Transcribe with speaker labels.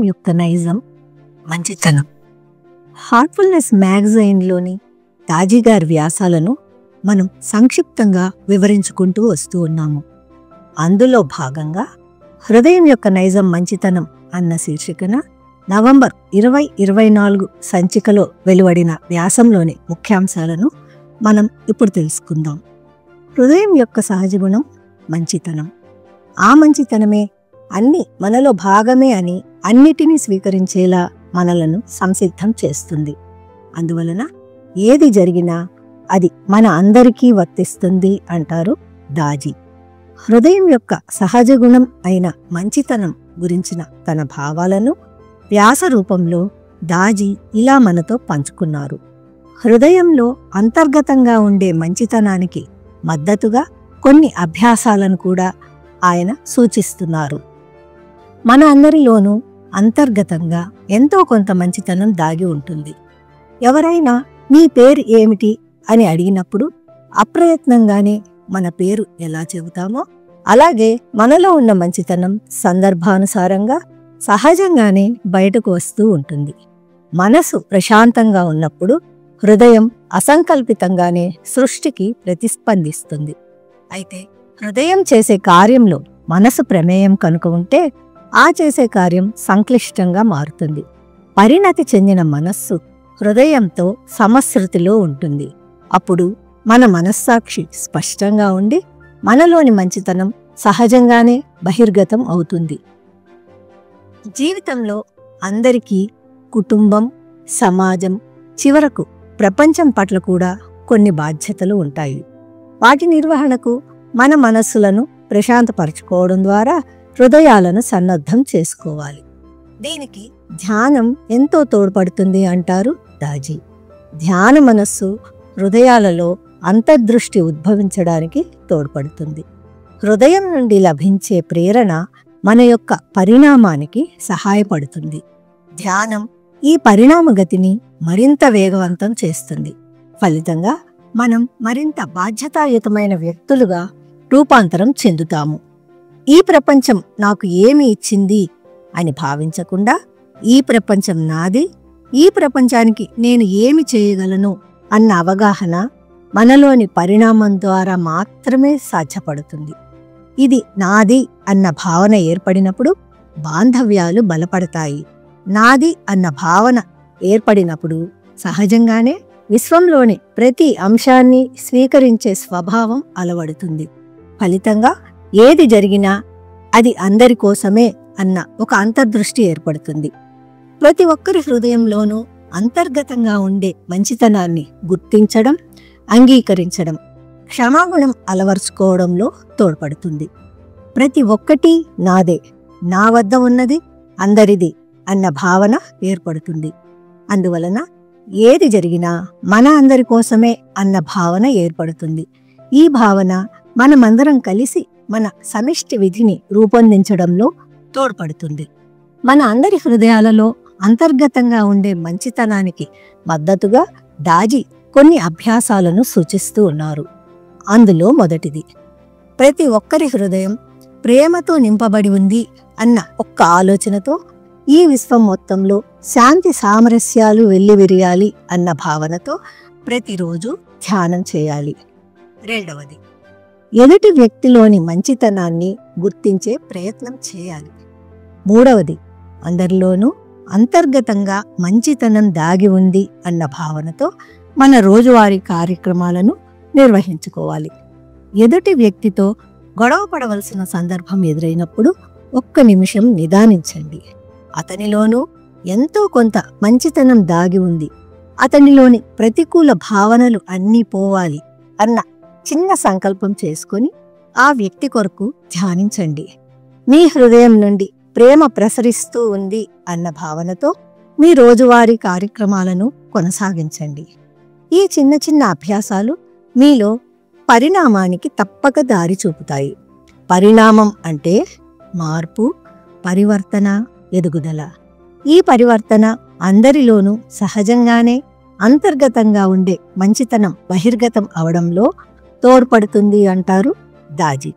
Speaker 1: యొక్క నైజం మంచితనం. హార్ట్ఫుల్నెస్ మ్యాగజైన్లోని దాజీ గారి వ్యాసాలను మనం సంక్షిప్తంగా వివరించుకుంటూ వస్తూ ఉన్నాము. అందులో భాగంగా హృదయం యొక్క నైజం మంచితనం అన్న శీర్షికన నవంబర్ 2024 సంచికలో వెలువడిన వ్యాసంలోని ముఖ్యాంశాలను మనం ఇప్పుడు తెలుసుకుందాం. హృదయం యొక్క సహజ గుణం మంచితనం. ఆ మంచితనమే అన్ని మనలో భాగమే అని అన్నిటినీ స్వీకరించేలా మనలను సంసిద్ధం చేస్తుంది. అందువలన ఏది జరిగినా అది మన అందరికీ వర్తిస్తుంది అంటారు దాజీ. హృదయం యొక్క సహజ గుణం అయిన మంచితనం గురించిన తన భావాలను వ్యాస రూపంలో దాజీ ఇలా మనతో పంచుకున్నారు. హృదయంలో అంతర్గతంగా ఉండే మంచితనానికి మద్దతుగా కొన్ని అభ్యాసాలను కూడా ఆయన సూచిస్తున్నారు. మన అందరిలోనూ అంతర్గతంగా ఎంతో కొంత మంచితనం దాగి ఉంటుంది. ఎవరైనా నీ పేరు ఏమిటి అని అడిగినప్పుడు అప్రయత్నంగానే మన పేరు ఎలా చెబుతామో అలాగే మనలో ఉన్న మంచితనం సందర్భానుసారంగా సహజంగానే బయటకు వస్తూ ఉంటుంది. మనసు ప్రశాంతంగా ఉన్నప్పుడు హృదయం అసంకల్పితంగానే సృష్టికి ప్రతిస్పందిస్తుంది. అయితే హృదయం చేసే కార్యంలో మనసు ప్రమేయం కనుక ఉంటే ఆ చేసే కార్యం సంక్లిష్టంగా మారుతుంది. పరిణతి చెందిన మనస్సు హృదయంతో సమశృతిలో ఉంటుంది. అప్పుడు మన మనస్సాక్షి స్పష్టంగా ఉండి మనలోని మంచితనం సహజంగానే బహిర్గతం అవుతుంది. జీవితంలో అందరికీ కుటుంబం, సమాజం, చివరకు ప్రపంచం పట్ల కూడా కొన్ని బాధ్యతలు ఉంటాయి. వాటి నిర్వహణకు మన మనస్సులను ప్రశాంతపరచుకోవడం ద్వారా హృదయాలను సన్నద్ధం చేసుకోవాలి. దీనికి ధ్యానం ఎంతో తోడ్పడుతుంది అంటారు దాజీ. ధ్యాన మనస్సు హృదయాలలో అంతర్దృష్టి ఉద్భవించడానికి తోడ్పడుతుంది. హృదయం నుండి లభించే ప్రేరణ మన యొక్క పరిణామానికి సహాయపడుతుంది. ధ్యానం ఈ పరిణామగతిని మరింత వేగవంతం చేస్తుంది. ఫలితంగా మనం మరింత బాధ్యతాయుతమైన వ్యక్తులుగా రూపాంతరం చెందుతాము. ఈ ప్రపంచం నాకు ఏమి ఇచ్చింది అని భావించకుండా ఈ ప్రపంచం నాది, ఈ ప్రపంచానికి నేను ఏమి చేయగలను అన్న అవగాహన మనలోని పరిణామం ద్వారా మాత్రమే సాధ్యపడుతుంది. ఇది నాది అన్న భావన ఏర్పడినప్పుడు బాంధవ్యాలు బలపడతాయి. నాది అన్న భావన ఏర్పడినప్పుడు సహజంగానే విశ్వంలోని ప్రతి అంశాన్ని స్వీకరించే స్వభావం అలవడుతుంది. ఫలితంగా ఏది జరిగినా అది అందరి కోసమే అన్న ఒక అంతర్దృష్టి ఏర్పడుతుంది. ప్రతి ఒక్కరి హృదయంలోనూ అంతర్గతంగా ఉండే మంచితనాన్ని గుర్తించడం, అంగీకరించడం, క్షమాగుణం అలవర్చుకోవడంలో తోడ్పడుతుంది. ప్రతి ఒక్కటి నాదే, నా వద్ద ఉన్నది అందరిది అన్న భావన ఏర్పడుతుంది. అందువలన ఏది జరిగినా మన అందరి కోసమే అన్న భావన ఏర్పడుతుంది. ఈ భావన మనమందరం కలిసి మన సమిష్టి విధిని రూపొందించడంలో తోడ్పడుతుంది. మన అందరి హృదయాలలో అంతర్గతంగా ఉండే మంచితనానికి మద్దతుగా దాజీ కొన్ని అభ్యాసాలను సూచిస్తూ ఉన్నారు. అందులో మొదటిది, ప్రతి ఒక్కరి హృదయం ప్రేమతో నింపబడి ఉంది అన్న ఒక్క ఆలోచనతో ఈ విశ్వం మొత్తంలో శాంతి సామరస్యాలు వెల్లివిరియాలి అన్న భావనతో ప్రతిరోజు ధ్యానం చేయాలి. రెండవది, ఎదుటి వ్యక్తిలోని మంచితనాన్ని గుర్తించే ప్రయత్నం చేయాలి. మూడవది, అందరిలోనూ అంతర్గతంగా మంచితనం దాగి ఉంది అన్న భావనతో మన రోజువారీ కార్యక్రమాలను నిర్వహించుకోవాలి. ఎదుటి వ్యక్తితో గొడవ పడవలసిన సందర్భం ఎదురైనప్పుడు ఒక్క నిమిషం నిదానించండి. అతనిలోనూ ఎంతో కొంత మంచితనం దాగి ఉంది, అతనిలోని ప్రతికూల భావనలు అన్నీ పోవాలి అన్న చిన్న సంకల్పం చేసుకొని ఆ వ్యక్తి కొరకు ధ్యానించండి. మీ హృదయం నుండి ప్రేమ ప్రసరిస్తూ ఉంది అన్న భావనతో మీ రోజువారీ కార్యక్రమాలను కొనసాగించండి. ఈ చిన్న చిన్న అభ్యాసాలు మీలో పరిణామానికి తప్పక దారి చూపుతాయి. పరిణామం అంటే మార్పు, పరివర్తన, ఎదుగుదల. ఈ పరివర్తన అందరిలోనూ సహజంగానే అంతర్గతంగా ఉండే మంచితనం బహిర్గతం అవడంలో తోడ్పడుతుంది అంటారు దాజీ.